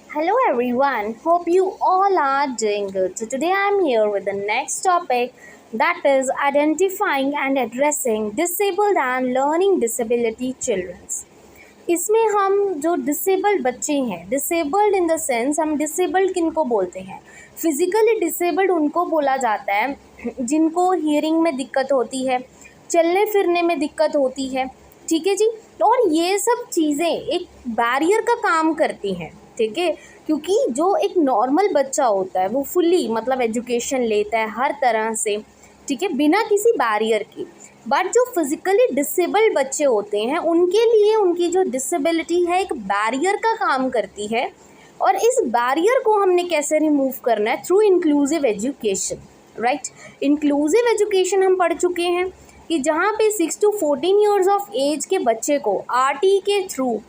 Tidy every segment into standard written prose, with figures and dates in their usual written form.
Hello everyone, hope you all are doing good. So today I'm here with the next topic, that is identifying and addressing disabled and learning disability children. इसमें हम जो disabled बच्चे हैं, disabled in the sense हम disabled किनको बोलते हैं, physically disabled उनको बोला जाता है जिनको हियरिंग में दिक्कत होती है, चलने फिरने में दिक्कत होती है, ठीक है जी। और ये सब चीज़ें एक बैरियर का काम करती हैं, ठीक है, क्योंकि जो एक नॉर्मल बच्चा होता है वो फुल्ली मतलब एजुकेशन लेता है हर तरह से, ठीक है, बिना किसी बैरियर की। बट जो फिज़िकली डिसेबल्ड बच्चे होते हैं उनके लिए उनकी जो डिसेबिलिटी है एक बैरियर का काम करती है, और इस बैरियर को हमने कैसे रिमूव करना है, through inclusive education, right. Inclusive education हम पढ़ चुके हैं कि जहाँ पे 6 to 14 ईयर्स ऑफ एज के बच्चे को आरटी के थ्रू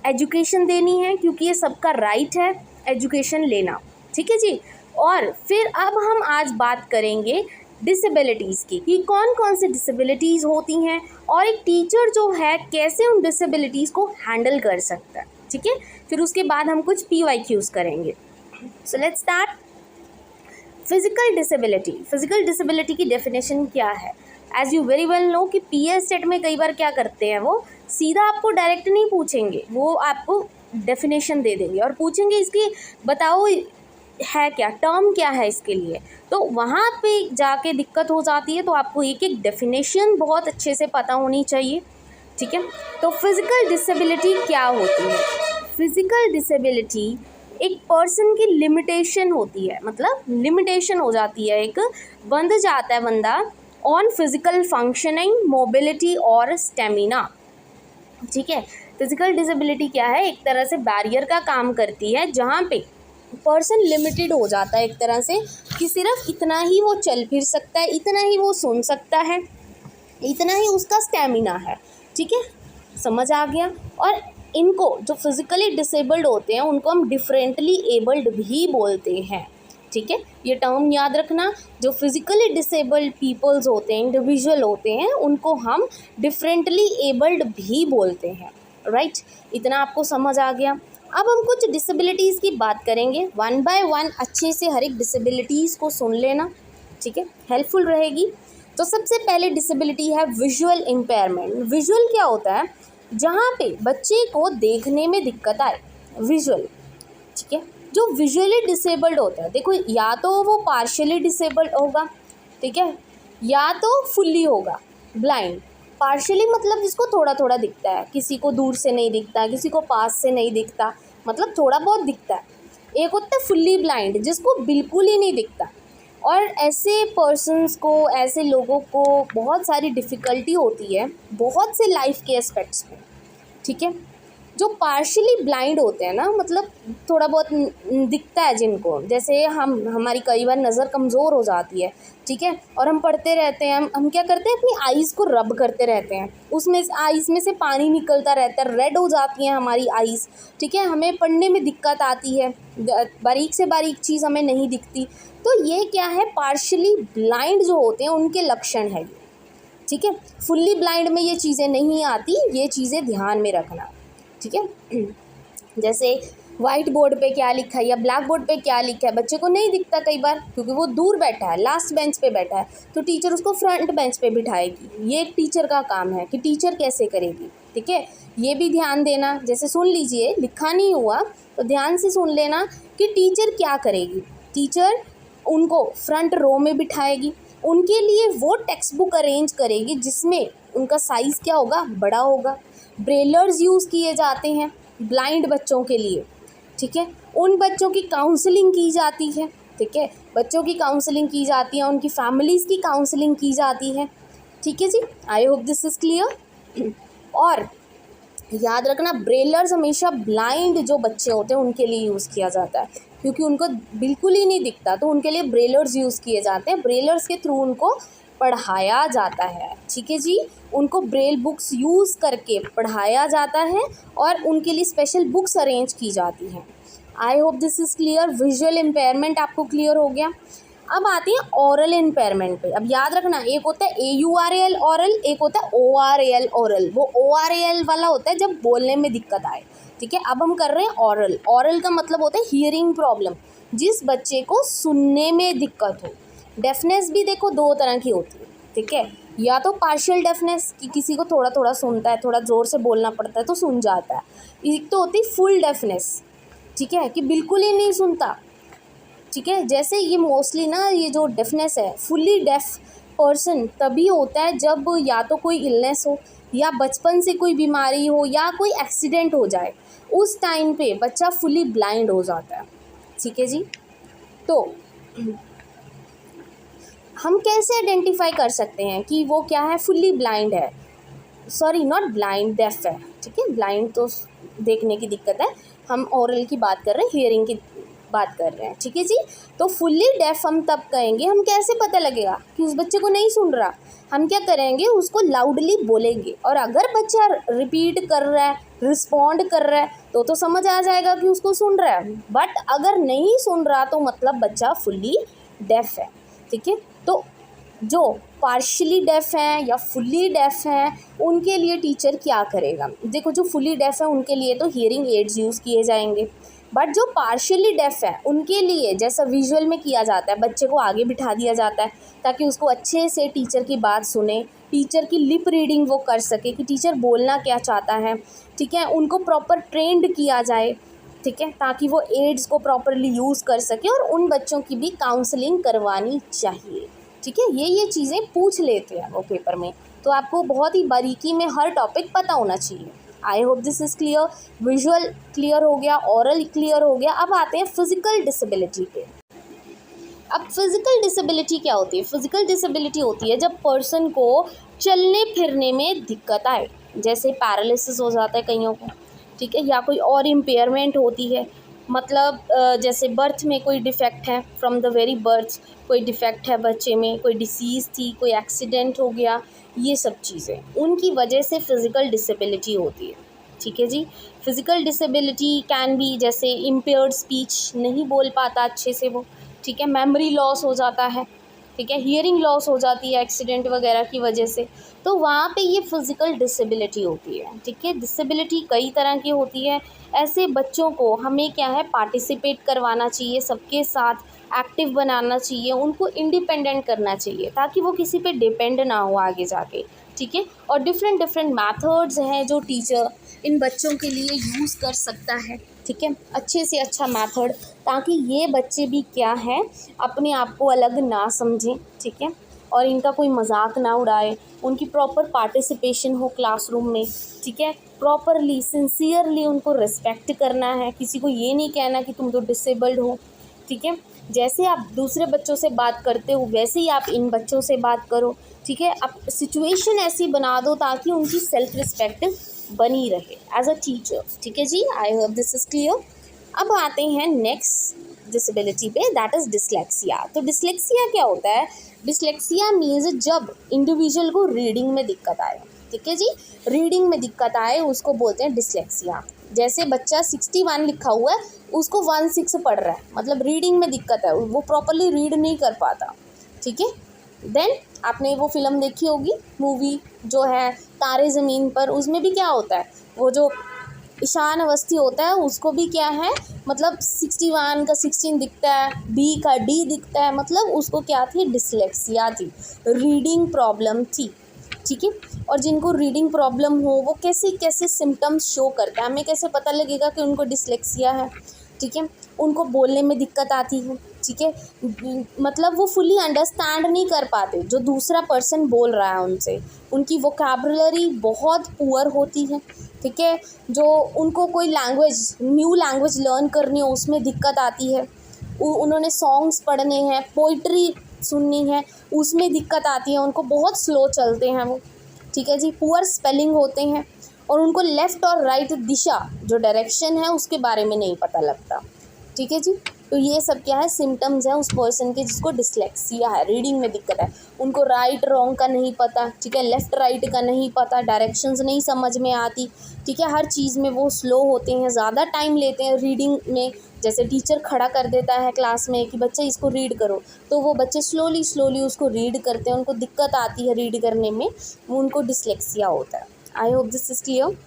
एजुकेशन देनी है, क्योंकि ये सबका राइट है एजुकेशन लेना, ठीक है जी। और फिर अब हम आज बात करेंगे डिसेबिलिटीज़ की, कि कौन कौन सी डिसेबिलिटीज़ होती हैं और एक टीचर जो है कैसे उन डिसेबिलिटीज़ को हैंडल कर सकता है, ठीक है। फिर उसके बाद हम कुछ PYQs करेंगे। So let's start. Physical disability, physical disability की डेफिनेशन क्या है? As you very well know कि PS सेट में कई बार क्या करते हैं, वो सीधा आपको डायरेक्ट नहीं पूछेंगे, वो आपको डेफिनेशन दे देंगे और पूछेंगे इसकी बताओ है क्या, टर्म क्या है इसके लिए। तो वहाँ पे जाके दिक्कत हो जाती है, तो आपको एक एक डेफिनेशन बहुत अच्छे से पता होनी चाहिए, ठीक है। तो फिज़िकल डिसेबिलिटी क्या होती है? फिज़िकल डिसेबिलिटी एक पर्सन की लिमिटेशन होती है, मतलब लिमिटेशन हो जाती है, एक बंध जाता है बंदा ऑन फिज़िकल फंक्शनिंग, मोबिलिटी और स्टेमिना, ठीक है। फिज़िकल डिसेबिलिटी क्या है? एक तरह से बैरियर का काम करती है, जहाँ पे पर्सन लिमिटेड हो जाता है एक तरह से, कि सिर्फ इतना ही वो चल फिर सकता है, इतना ही वो सुन सकता है, इतना ही उसका स्टेमिना है, ठीक है, समझ आ गया। और इनको जो फिज़िकली डिसेबल्ड होते हैं उनको हम डिफरेंटली एबल्ड भी बोलते हैं, ठीक है। ये टर्म याद रखना, जो फिज़िकली डिसेबल्ड पीपल्स होते हैं, इंडिविजुअल होते हैं, उनको हम डिफरेंटली एबल्ड भी बोलते हैं, राइट। इतना आपको समझ आ गया। अब हम कुछ डिसेबिलिटीज़ की बात करेंगे, वन बाय वन अच्छे से हर एक डिसेबिलिटीज़ को सुन लेना, ठीक है, हेल्पफुल रहेगी। तो सबसे पहले डिसेबिलिटी है विजुअल इम्पेयरमेंट। विजुअल क्या होता है? जहाँ पे बच्चे को देखने में दिक्कत आए, विजुअल, ठीक है। जो विजुअली डिसेबल्ड होता है, देखो या तो वो पार्शियली डिसेबल्ड होगा, ठीक है, या तो फुल्ली होगा ब्लाइंड। पार्शियली मतलब जिसको थोड़ा थोड़ा दिखता है, किसी को दूर से नहीं दिखता, किसी को पास से नहीं दिखता, मतलब थोड़ा बहुत दिखता है। एक होता है फुल्ली ब्लाइंड, जिसको बिल्कुल ही नहीं दिखता। और ऐसे पर्सन्स को, ऐसे लोगों को बहुत सारी डिफ़िकल्टी होती है बहुत से लाइफ के एस्पेक्ट्स में, ठीक है। जो पार्शियली ब्लाइंड होते हैं ना, मतलब थोड़ा बहुत दिखता है जिनको, जैसे हमारी कई बार नज़र कमज़ोर हो जाती है, ठीक है, और हम पढ़ते रहते हैं, हम क्या करते हैं, अपनी आइज़ को रब करते रहते हैं, उसमें आइज़ में से पानी निकलता रहता है, रेड हो जाती हैं हमारी आइज़, ठीक है, हमें पढ़ने में दिक्कत आती है, बारीक से बारीक चीज़ हमें नहीं दिखती। तो ये क्या है, पार्शियली ब्लाइंड जो होते हैं उनके लक्षण है, ठीक है। फुल्ली ब्लाइंड में ये चीज़ें नहीं आती, ये चीज़ें ध्यान में रखना, ठीक है। जैसे वाइट बोर्ड पे क्या लिखा है या ब्लैक बोर्ड पे क्या लिखा है, बच्चे को नहीं दिखता कई बार, क्योंकि वो दूर बैठा है, लास्ट बेंच पे बैठा है, तो टीचर उसको फ्रंट बेंच पे बिठाएगी। ये एक टीचर का काम है कि टीचर कैसे करेगी, ठीक है, ये भी ध्यान देना। जैसे सुन लीजिए, लिखा नहीं हुआ तो ध्यान से सुन लेना कि टीचर क्या करेगी। टीचर उनको फ्रंट रो में बिठाएगी, उनके लिए वो टेक्स्ट बुक अरेंज करेगी जिसमें उनका साइज़ क्या होगा, बड़ा होगा। ब्रेलर्स यूज़ किए जाते हैं ब्लाइंड बच्चों के लिए, ठीक है। उन बच्चों की काउंसलिंग की जाती है, ठीक है, बच्चों की काउंसलिंग की जाती है, उनकी फैमिलीज़ की काउंसलिंग की जाती है, ठीक है जी। I hope this is clear. और याद रखना, ब्रेलर्स हमेशा ब्लाइंड जो बच्चे होते हैं उनके लिए यूज़ किया जाता है, क्योंकि उनको बिल्कुल ही नहीं दिखता, तो उनके लिए ब्रेलर्स यूज़ किए जाते हैं। ब्रेलर्स के थ्रू उनको पढ़ाया जाता है, ठीक है जी। उनको ब्रेल बुक्स यूज़ करके पढ़ाया जाता है और उनके लिए स्पेशल बुक्स अरेंज की जाती हैं। आई hope this is clear. Visual impairment आपको क्लियर हो गया। अब आती है ओरल इम्पेयरमेंट पे। अब याद रखना, एक होता है AURAL ओरल, एक होता है ORAL ओरल। वो ORAL वाला होता है जब बोलने में दिक्कत आए, ठीक है। अब हम कर रहे हैं ऑरल। ऑरल का मतलब होता है हियरिंग प्रॉब्लम, जिस बच्चे को सुनने में दिक्कत हो। डेफनेस भी देखो दो तरह की होती है, ठीक है। या तो पार्शियल डेफनेस कि किसी को थोड़ा थोड़ा सुनता है, थोड़ा ज़ोर से बोलना पड़ता है तो सुन जाता है। एक तो होती है फुल डेफनेस, ठीक है, कि बिल्कुल ही नहीं सुनता, ठीक है। जैसे ये मोस्टली ना ये जो डेफनेस है, फुल्ली डेफ पर्सन तभी होता है जब या तो कोई इलनेस हो या बचपन से कोई बीमारी हो या कोई एक्सीडेंट हो जाए, उस टाइम पे बच्चा फुल्ली ब्लाइंड हो जाता है, ठीक है जी। तो हम कैसे आइडेंटिफाई कर सकते हैं कि वो क्या है, फुल्ली ब्लाइंड है, सॉरी नॉट ब्लाइंड, डेफ है, ठीक है। ब्लाइंड तो देखने की दिक्कत है, हम ओरल की बात कर रहे हैं, हियरिंग की बात कर रहे हैं, ठीक है जी। तो फुल्ली डेफ हम तब कहेंगे, हम कैसे पता लगेगा कि उस बच्चे को नहीं सुन रहा, हम क्या करेंगे, उसको लाउडली बोलेंगे, और अगर बच्चा रिपीट कर रहा है, रिस्पॉन्ड कर रहा है तो समझ आ जाएगा कि उसको सुन रहा है। बट अगर नहीं सुन रहा तो मतलब बच्चा फुल्ली डेफ है, ठीक है। तो जो पार्शली डेफ हैं या फुल्ली डेफ हैं उनके लिए टीचर क्या करेगा, देखो जो फुल्ली डेफ है उनके लिए तो हियरिंग एड्स यूज़ किए जाएंगे, बट जो पार्शियली डेफ है उनके लिए जैसा विजुअल में किया जाता है, बच्चे को आगे बिठा दिया जाता है ताकि उसको अच्छे से टीचर की बात सुने, टीचर की लिप रीडिंग वो कर सके कि टीचर बोलना क्या चाहता है, ठीक है। उनको प्रॉपर ट्रेंड किया जाए, ठीक है, ताकि वो एड्स को प्रॉपरली यूज़ कर सके, और उन बच्चों की भी काउंसलिंग करवानी चाहिए, ठीक है। ये चीज़ें पूछ लेते हैं वो पेपर में, तो आपको बहुत ही बारीकी में हर टॉपिक पता होना चाहिए। आई hope this is clear. Visual clear हो गया, ऑरल क्लियर हो गया। अब आते हैं फिजिकल डिसेबिलिटी पे। अब फिजिकल डिसेबिलिटी क्या होती है, फिजिकल डिसेबिलिटी होती है जब पर्सन को चलने फिरने में दिक्कत आए, जैसे पैरालिसिस हो जाता है कईयों को, ठीक है, या कोई और इम्पेयरमेंट होती है, मतलब जैसे बर्थ में कोई डिफ़ेक्ट है, फ्रॉम द वेरी बर्थ कोई डिफ़ेक्ट है बच्चे में, कोई डिसीज़ थी, कोई एक्सीडेंट हो गया, ये सब चीज़ें उनकी वजह से फ़िज़िकल डिसेबिलिटी होती है, ठीक है जी। फ़िज़िकल डिसेबिलिटी कैन बी जैसे इम्पेयर्ड स्पीच, नहीं बोल पाता अच्छे से वो, ठीक है, मेमोरी लॉस हो जाता है, ठीक है, हियरिंग लॉस हो जाती है एक्सीडेंट वगैरह की वजह से, तो वहाँ पे ये फिज़िकल डिसेबिलिटी होती है, ठीक है। डिसेबिलिटी कई तरह की होती है, ऐसे बच्चों को हमें क्या है पार्टिसिपेट करवाना चाहिए, सबके साथ एक्टिव बनाना चाहिए, उनको इंडिपेंडेंट करना चाहिए ताकि वो किसी पे डिपेंड ना हो आगे जाके, ठीक है। और डिफरेंट मैथड्स हैं जो टीचर इन बच्चों के लिए यूज़ कर सकता है, ठीक है, अच्छे से अच्छा मेथड, ताकि ये बच्चे भी क्या है अपने आप को अलग ना समझें, ठीक है, और इनका कोई मजाक ना उड़ाए, उनकी प्रॉपर पार्टिसिपेशन हो क्लासरूम में, ठीक है, प्रॉपरली सिंसियरली उनको रिस्पेक्ट करना है, किसी को ये नहीं कहना कि तुम तो डिसेबल्ड हो, ठीक है। जैसे आप दूसरे बच्चों से बात करते हो वैसे ही आप इन बच्चों से बात करो, ठीक है। आप सिचुएशन ऐसी बना दो ताकि उनकी सेल्फ रिस्पेक्ट बनी रहे एज अ टीचर, ठीक है जी। I hope this is clear. अब आते हैं नेक्स्ट डिसेबिलिटी पे, दैट इज़ डिसलेक्सिया। तो डिसलेक्सिया क्या होता है, डिसलेक्सिया मीन्स जब इंडिविजुअल को रीडिंग में दिक्कत आए, ठीक है जी, रीडिंग में दिक्कत आए उसको बोलते हैं डिसलेक्सिया। जैसे बच्चा 61 लिखा हुआ है उसको 16 पढ़ रहा है, मतलब रीडिंग में दिक्कत है, वो प्रॉपरली रीड नहीं कर पाता, ठीक है। देन आपने वो फिल्म देखी होगी, मूवी जो है तारे ज़मीन पर, उसमें भी क्या होता है, वो जो ईशान अवस्थी होता है उसको भी क्या है, मतलब 61 का 16 दिखता है, बी का डी दिखता है, मतलब उसको क्या थी, डिसलेक्सिया थी, रीडिंग प्रॉब्लम थी, ठीक है। और जिनको रीडिंग प्रॉब्लम हो वो कैसे कैसे सिम्टम्स शो करता है, हमें कैसे पता लगेगा कि उनको डिसलेक्सिया है, ठीक है। उनको बोलने में दिक्कत आती है, ठीक है, मतलब वो फुली अंडरस्टैंड नहीं कर पाते जो दूसरा पर्सन बोल रहा है उनसे, उनकी वोकैबुलरी बहुत पुअर होती है, ठीक है। जो उनको कोई लैंग्वेज न्यू लैंग्वेज लर्न करनी हो उसमें दिक्कत आती है, उन्होंने सॉन्ग्स पढ़ने हैं, पोइट्री सुननी है, उसमें दिक्कत आती है, उनको बहुत स्लो चलते हैं वो, ठीक है जी, पुअर स्पेलिंग होते हैं, और उनको लेफ़्ट और राइट दिशा जो डायरेक्शन है उसके बारे में नहीं पता लगता, ठीक है जी। तो ये सब क्या है, सिम्टम्स हैं उस पर्सन के जिसको डिसलेक्सिया है, रीडिंग में दिक्कत है, उनको राइट रॉन्ग का नहीं पता, ठीक है, लेफ़्ट राइट का नहीं पता, डायरेक्शंस नहीं समझ में आती, ठीक है, हर चीज़ में वो स्लो होते हैं, ज़्यादा टाइम लेते हैं रीडिंग में। जैसे टीचर खड़ा कर देता है क्लास में कि बच्चे इसको रीड करो, तो वो बच्चे स्लोली उसको रीड करते हैं, उनको दिक्कत आती है रीड करने में, वो उनको डिसलेक्सिया होता है। आई होप दिस इज़ क्लियर।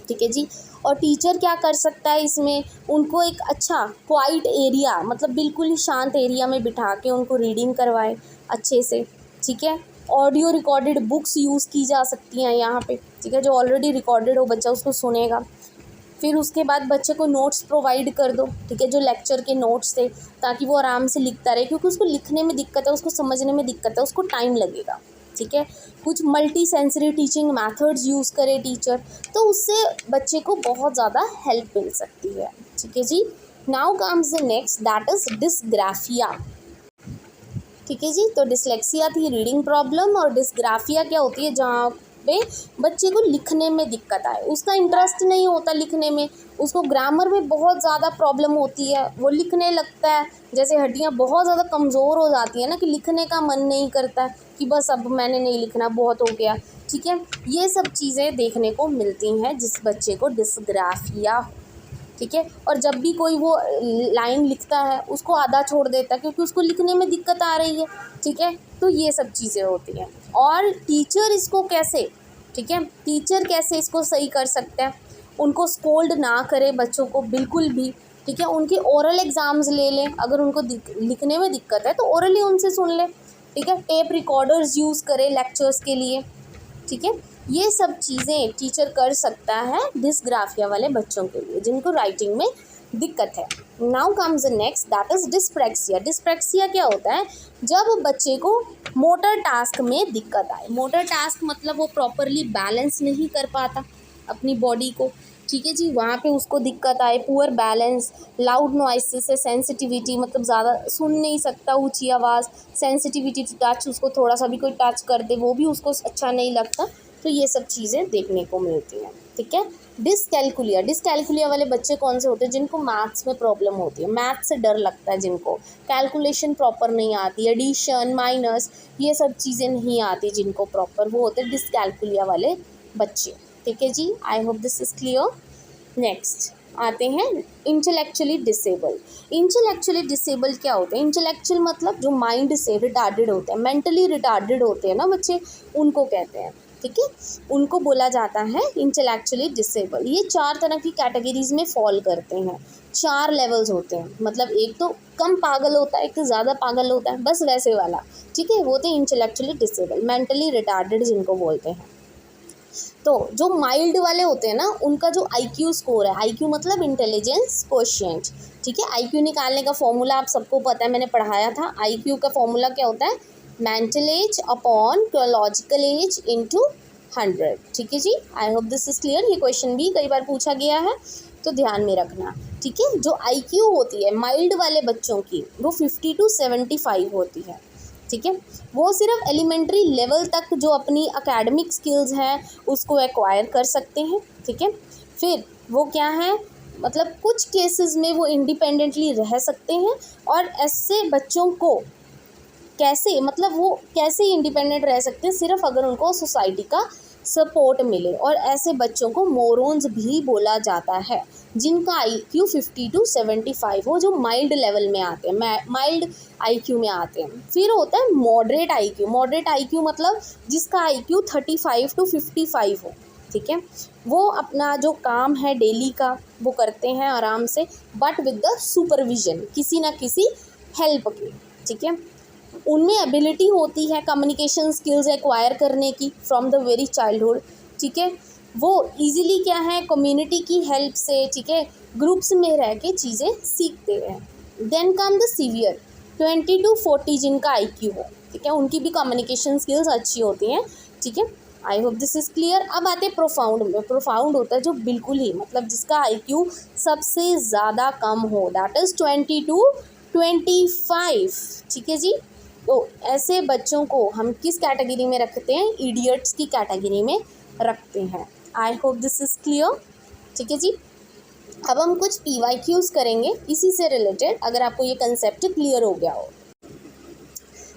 ठीक है जी। और टीचर क्या कर सकता है इसमें, उनको एक अच्छा क्वाइट एरिया, मतलब बिल्कुल ही शांत एरिया में बिठा के उनको रीडिंग करवाए अच्छे से, ठीक है। ऑडियो रिकॉर्डेड बुक्स यूज़ की जा सकती हैं यहाँ पे, ठीक है, जो ऑलरेडी रिकॉर्डेड हो बच्चा उसको सुनेगा। फिर उसके बाद बच्चे को नोट्स प्रोवाइड कर दो, ठीक है, जो लेक्चर के नोट्स थे, ताकि वो आराम से लिखता रहे, क्योंकि उसको लिखने में दिक्कत है, उसको समझने में दिक्कत है, उसको टाइम लगेगा, ठीक है। कुछ multi sensory teaching methods use करे टीचर, तो उससे बच्चे को बहुत ज़्यादा हेल्प मिल सकती है, ठीक है जी। Now comes the next, that is dysgraphia, ठीक है जी। तो डिसलेक्सिया थी रीडिंग प्रॉब्लम, और डिस्ग्राफिया क्या होती है, जहाँ पे बच्चे को लिखने में दिक्कत आए, उसका इंटरेस्ट नहीं होता लिखने में, उसको ग्रामर में बहुत ज़्यादा प्रॉब्लम होती है, वो लिखने लगता है, जैसे हड्डियाँ बहुत ज़्यादा कमज़ोर हो जाती है ना, कि लिखने का मन नहीं करता कि बस अब मैंने नहीं लिखना, बहुत हो गया, ठीक है। ये सब चीज़ें देखने को मिलती हैं जिस बच्चे को डिस्ग्राफिया, ठीक है। और जब भी कोई वो लाइन लिखता है उसको आधा छोड़ देता है, क्योंकि उसको लिखने में दिक्कत आ रही है, ठीक है। तो ये सब चीज़ें होती हैं। और टीचर इसको कैसे, ठीक है, टीचर कैसे इसको सही कर सकते हैं, उनको स्कोल्ड ना करे बच्चों को बिल्कुल भी, ठीक है। उनके ओरल एग्ज़ाम्स ले लें, अगर उनको लिखने में दिक्कत है तो ओरली उनसे सुन लें, ठीक है। टेप रिकॉर्डर्स यूज़ करें लेक्चर्स के लिए, ठीक है। ये सब चीज़ें टीचर कर सकता है डिस्ग्राफिया वाले बच्चों के लिए जिनको राइटिंग में दिक्कत है। Now comes the next, that is dyspraxia. Dyspraxia क्या होता है, जब बच्चे को मोटर टास्क में दिक्कत आए। मोटर टास्क मतलब वो प्रॉपरली बैलेंस नहीं कर पाता अपनी बॉडी को, ठीक है जी, वहाँ पे उसको दिक्कत आए, पुअर बैलेंस, लाउड नॉइस से सेंसिटिविटी, मतलब ज़्यादा सुन नहीं सकता ऊंची आवाज़, सेंसिटिविटी टू टच, उसको थोड़ा सा भी कोई टच कर दे वो भी उसको अच्छा नहीं लगता, तो ये सब चीज़ें देखने को मिलती हैं, ठीक है। डिसकैलकुलिया, डिसकैलकुलिया वाले बच्चे कौन से होते हैं, जिनको मैथ्स में प्रॉब्लम होती है, मैथ्स से डर लगता है, जिनको कैलकुलेशन प्रॉपर नहीं आती, एडिशन माइनस ये सब चीज़ें नहीं आती जिनको प्रॉपर, वो होते हैं डिसकैलकुलिया वाले बच्चे, ठीक है जी। I hope this is clear. Next आते हैं इंटेलेक्चुअली डिसेबल्ड। इंटेलेक्चुअली डिसेबल्ड क्या होते हैं, इंटेलेक्चुअल मतलब जो माइंड से रिटार्डेड होते हैं, मेंटली रिटार्डेड होते हैं ना बच्चे, उनको कहते हैं, ठीक है, उनको बोला जाता है इंटेलेक्चुअली डिसेबल। ये 4 तरह की कैटेगरीज में फॉल करते हैं, 4 लेवल्स होते हैं, मतलब एक तो कम पागल होता है, एक तो ज़्यादा पागल होता है, बस वैसे वाला, ठीक है, वो होते हैं इंटेलेक्चुअली डिसेबल, मेंटली रिटार्डेड जिनको बोलते हैं। तो जो माइल्ड वाले होते हैं ना, उनका जो IQ स्कोर है, IQ मतलब इंटेलिजेंस क्वोशिएंट, ठीक है। IQ निकालने का फॉर्मूला आप सबको पता है, मैंने पढ़ाया था। IQ का फॉर्मूला क्या होता है, mental age upon chronological age into 100, ठीक है जी। I hope this is clear. ये क्वेश्चन भी कई बार पूछा गया है, तो ध्यान में रखना, ठीक है। जो IQ होती है माइल्ड वाले बच्चों की, वो 50 to 75 होती है, ठीक है। वो सिर्फ एलिमेंट्री लेवल तक जो अपनी एकेडमिक स्किल्स हैं उसको एक्वायर कर सकते हैं, ठीक है। फिर वो क्या है, मतलब कुछ केसेस में वो इंडिपेंडेंटली रह सकते हैं, और ऐसे बच्चों को कैसे, मतलब वो कैसे इंडिपेंडेंट रह सकते हैं, सिर्फ अगर उनको सोसाइटी का सपोर्ट मिले। और ऐसे बच्चों को मोरॉन्स भी बोला जाता है, जिनका IQ 50 to 75 हो, जो माइल्ड लेवल में आते हैं, माइल्ड IQ में आते हैं। फिर होता है मॉडरेट IQ। मॉडरेट IQ मतलब जिसका IQ 35 to 55 हो, ठीक है। वो अपना जो काम है डेली का वो करते हैं आराम से, बट विद द सुपरविजन, किसी ना किसी हेल्प की, ठीक है। उनमें एबिलिटी होती है कम्युनिकेशन स्किल्स एक्वायर करने की फ्रॉम द वेरी चाइल्डहुड, ठीक है। वो इजीली क्या है, कम्युनिटी की हेल्प से, ठीक है, ग्रुप्स में रह के चीज़ें सीखते हैं। Then come the severe, 20 to 40 जिनका IQ हो, ठीक है, उनकी भी कम्युनिकेशन स्किल्स अच्छी होती हैं, ठीक है। आई होप दिस इज़ क्लियर। अब आते हैं प्रोफाउंड में। प्रोफाउंड होता है जो बिल्कुल ही, मतलब जिसका IQ सबसे ज़्यादा कम हो, दैट इज़ 20 to 25, ठीक है जी। तो ऐसे बच्चों को हम किस कैटेगरी में रखते हैं, इडियट्स की कैटेगरी में रखते हैं। आई होप दिस इज़ क्लियर, ठीक है जी। अब हम कुछ PYQs करेंगे इसी से रिलेटेड, अगर आपको ये कंसेप्ट क्लियर हो गया हो।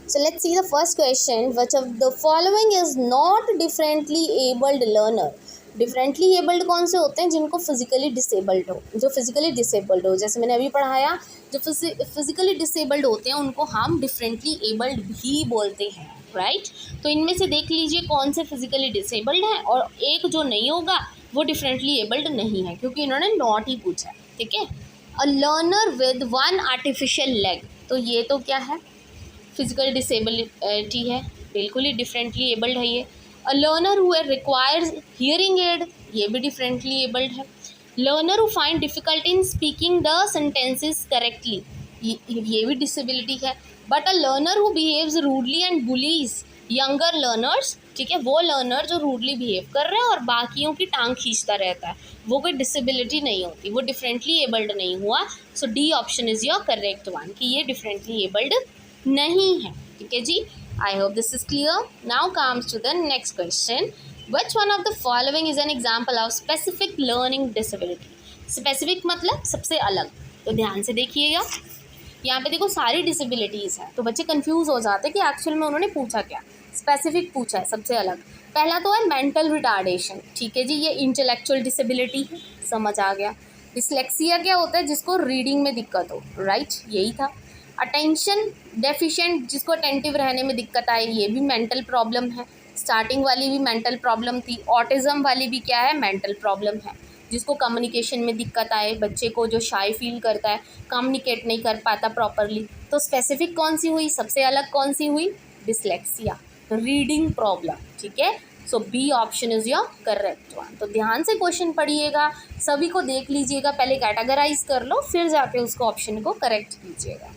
So let's see the first question. Which of the following is not differently abled learner? Differently abled कौन से होते हैं, जिनको फिजिकली डिसेबल्ड हो, जो फिजिकली डिसेबल्ड हो, जैसे मैंने अभी पढ़ाया, जो फिजिकली डिसेबल्ड होते हैं उनको हम डिफरेंटली एबल्ड भी बोलते हैं, राइट। तो इनमें से देख लीजिए कौन से फिजिकली डिसेबल्ड हैं, और एक जो नहीं होगा वो डिफरेंटली एबल्ड नहीं है, क्योंकि इन्होंने नॉट ही पूछा है, ठीक है। A learner with one artificial leg, तो ये तो क्या है, फिजिकल डिसेबिलिटी है, बिल्कुल ही डिफरेंटली एबल्ड है ये। A learner who requires hearing aid, ये भी डिफरेंटली एबल्ड है। Learner who find difficulty in speaking the sentences correctly, ये भी डिसेबिलिटी है। But a learner who behaves rudely and bullies younger learners, ठीक है, वो लर्नर जो रूडली बिहेव कर रहे हैं और बाकियों की टांग खींचता रहता है, वो कोई डिसेबिलिटी नहीं होती, वो डिफरेंटली एबल्ड नहीं हुआ। So D option is your correct one, कि ये डिफरेंटली एबल्ड नहीं है, ठीक है जी। I hope this is clear. Now comes to the next question, which one of the following is an example of specific learning disability. Specific मतलब सबसे अलग, तो ध्यान से देखिएगा, यहाँ पे देखो सारी डिसेबिलिटीज़ हैं, तो बच्चे कंफ्यूज हो जाते हैं कि एक्चुअल में उन्होंने पूछा क्या। स्पेसिफिक पूछा है सबसे अलग। पहला तो है मेंटल रिटार्डेशन, ठीक है जी, ये इंटेलेक्चुअल डिसेबिलिटी है, समझ आ गया। डिसलेक्सिया क्या होता है, जिसको रीडिंग में दिक्कत हो, राइट, यही था। अटेंशन डेफिशिएंट, जिसको अटेंटिव रहने में दिक्कत आए, ये भी मेंटल प्रॉब्लम है। स्टार्टिंग वाली भी मेंटल प्रॉब्लम थी। ऑटिज़म वाली भी क्या है, मेंटल प्रॉब्लम है। जिसको कम्युनिकेशन में दिक्कत आए, बच्चे को जो शाय फील करता है, कम्युनिकेट नहीं कर पाता प्रॉपरली, तो स्पेसिफिक कौन सी हुई, सबसे अलग कौन सी हुई, डिसलेक्सिया, रीडिंग प्रॉब्लम, ठीक है। So B option is your correct one. तो ध्यान से क्वेश्चन पढ़िएगा, सभी को देख लीजिएगा, पहले कैटेगराइज कर लो, फिर जाके उसको ऑप्शन को करेक्ट कीजिएगा।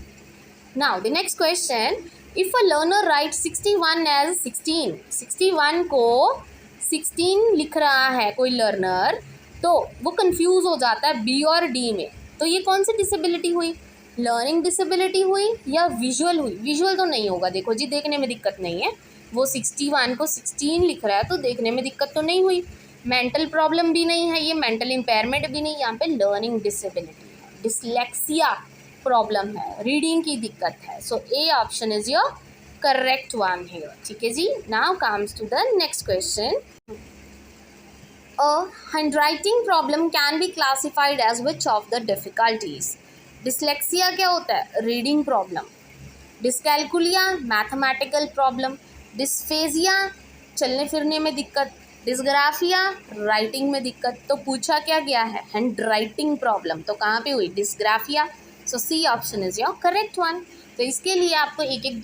Now the next question, if a learner write 61 as 16, 61 को 16 लिख रहा है कोई लर्नर, तो वो कंफ्यूज हो जाता है बी और डी में, तो ये कौन सी डिसेबिलिटी हुई, लर्निंग डिसेबिलिटी हुई या विजुअल हुई। विजुअल तो नहीं होगा, देखो जी, देखने में दिक्कत नहीं है, वो 61 को 16 लिख रहा है तो देखने में दिक्कत तो नहीं हुई। मेंटल प्रॉब्लम भी नहीं है, ये मेंटल इम्पेयरमेंट भी नहीं, यहाँ पे लर्निंग डिसेबिलिटी है, डिसलेक्सिया प्रॉब्लम है, रीडिंग की दिक्कत है। So A option is your correct one here, ठीक है जी। Now comes to the next question, a handwriting problem can be classified as which of the difficulties? Dyslexia क्या होता है, reading problem. Dyscalculia mathematical problem. Dysphagia चलने फिरने में दिक्कत। डिस्ग्राफिया राइटिंग में दिक्कत। तो पूछा क्या गया है, हैंड राइटिंग प्रॉब्लम, तो कहाँ पे हुई, dysgraphia. So C option is your correct one. तो इसके लिए आपको एक एक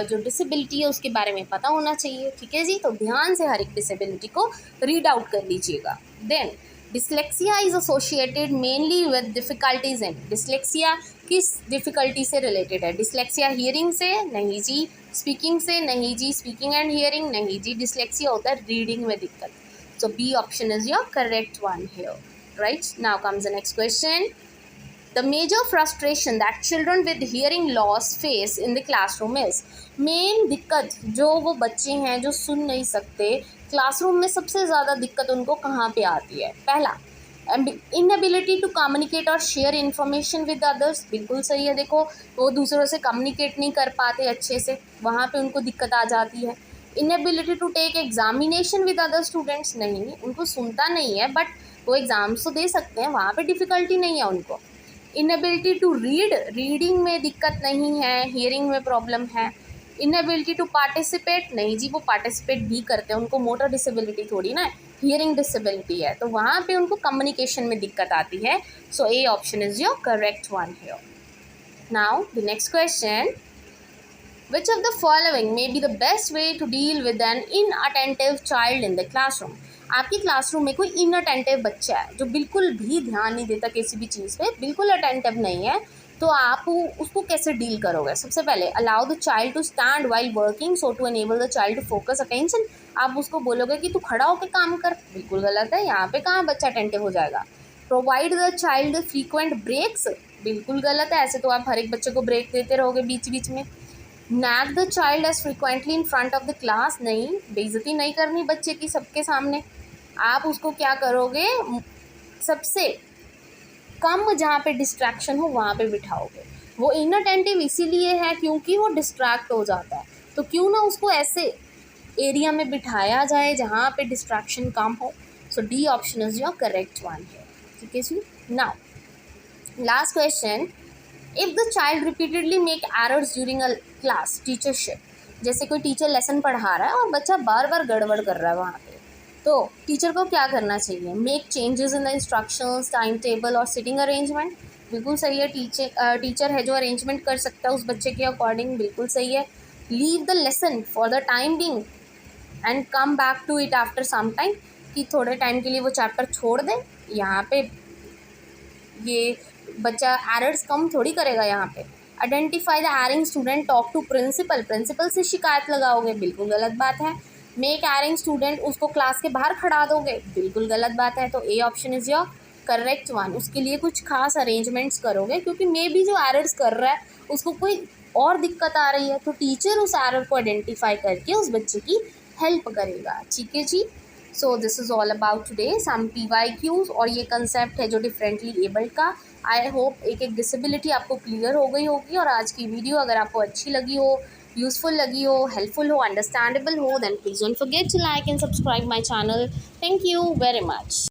जो डिसेबिलिटी है उसके बारे में पता होना चाहिए, ठीक है जी। तो ध्यान से हर एक डिसेबिलिटी को रीड आउट कर लीजिएगा। Then dyslexia is associated mainly with difficulties in, dyslexia किस डिफ़िकल्टी से रिलेटेड है, डिसलेक्सिया हियरिंग से नहीं जी, स्पीकिंग से नहीं जी, स्पीकिंग एंड हियरिंग नहीं जी, डिसलेक्सिया होता है रीडिंग में दिक्कत। So B option is your correct one here, right. Now comes the next question, the major frustration that children with hearing loss face in the classroom is, main दिक्कत जो वो बच्चे हैं जो सुन नहीं सकते, क्लासरूम में सबसे ज़्यादा दिक्कत उनको कहाँ पे आती है। पहला, इनएबिलिटी टू कम्युनिकेट और शेयर इन्फॉर्मेशन विद अदर्स, बिल्कुल सही है, देखो वो दूसरों से कम्युनिकेट नहीं कर पाते अच्छे से, वहाँ पे उनको दिक्कत आ जाती है। Inability to take examination with other students, नहीं उनको सुनता नहीं है बट वो एग्ज़ाम्स तो दे सकते हैं, वहाँ पे डिफ़िकल्टी नहीं है उनको। इनएबिलिटी टू रीड, रीडिंग में दिक्कत नहीं है, हियरिंग में प्रॉब्लम है। इनएबिलिटी टू पार्टिसिपेट, नहीं जी वो पार्टिसिपेट भी करते हैं, उनको मोटर डिसेबिलिटी थोड़ी ना है, हियरिंग डिसेबिलिटी है, तो वहाँ पे उनको कम्युनिकेशन में दिक्कत आती है। So A option is your correct one here. Now the next question, which of the following may be the best way to deal with an inattentive child in the classroom. आपकी classroom में कोई inattentive बच्चा है जो बिल्कुल भी ध्यान नहीं देता किसी भी चीज़ पे, बिल्कुल अटेंटिव नहीं है, तो आप उसको कैसे डील करोगे। सबसे पहले, allow the child to stand while working so to enable the child to focus attention. आप उसको बोलोगे कि तू खड़ा होकर काम कर, बिल्कुल गलत है, यहाँ पे कहाँ बच्चा अटेंटिव हो जाएगा। Provide the child frequent breaks, बिल्कुल गलत है, ऐसे तो आप हर एक बच्चे को ब्रेक देते रहोगे बीच बीच में। Nag the child as frequently in front of the class, नहीं, बेइज्जती नहीं करनी बच्चे की सबके सामने। आप उसको क्या करोगे, सबसे कम जहाँ पे डिस्ट्रैक्शन हो वहाँ पे बिठाओगे। वो इनअटेंटिव इसीलिए है क्योंकि वो डिस्ट्रैक्ट हो जाता है, तो क्यों ना उसको ऐसे एरिया में बिठाया जाए जहाँ पे डिस्ट्रैक्शन कम हो। So D option is your correct one है, ठीक है जी। Now last question, if the child repeatedly make errors during a class teachership, जैसे कोई टीचर लेसन पढ़ा रहा है और बच्चा बार बार गड़बड़ कर रहा है वहाँ पे, तो टीचर को क्या करना चाहिए? Make changes in the instructions, time table और सिटिंग अरेंजमेंट। बिल्कुल सही है। टीचर है जो अरेंजमेंट कर सकता है उस बच्चे के अकॉर्डिंग, बिल्कुल सही है। Leave the lesson for the time being and come back to it after some time, कि थोड़े टाइम के लिए वो चैप्टर छोड़ दे। यहाँ पे ये बच्चा एरर्स कम थोड़ी करेगा यहाँ पे। Identify the erring student, talk to principal, principal से शिकायत लगाओगे, बिल्कुल गलत बात है। मेक एरिंग स्टूडेंट, उसको क्लास के बाहर खड़ा दोगे, बिल्कुल गलत बात है। तो A option is your correct one. उसके लिए कुछ खास अरेंजमेंट्स करोगे, क्योंकि मे बी जो एरर्स कर रहा है उसको कोई और दिक्कत आ रही है, तो टीचर उस एरर को आइडेंटिफाई करके उस बच्चे की हेल्प करेगा। ठीक है जी। So this is all about today some PYQs, और ये कंसेप्ट है जो डिफरेंटली एबल्ड का। आई होप एक एक डिसेबिलिटी आपको क्लियर हो गई होगी। और आज की वीडियो अगर आपको अच्छी लगी हो, यूज़फुल लगी हो, हेल्पफुल हो, अंडरस्टैंडेबल हो, then please don't forget to like and subscribe my channel. Thank you very much.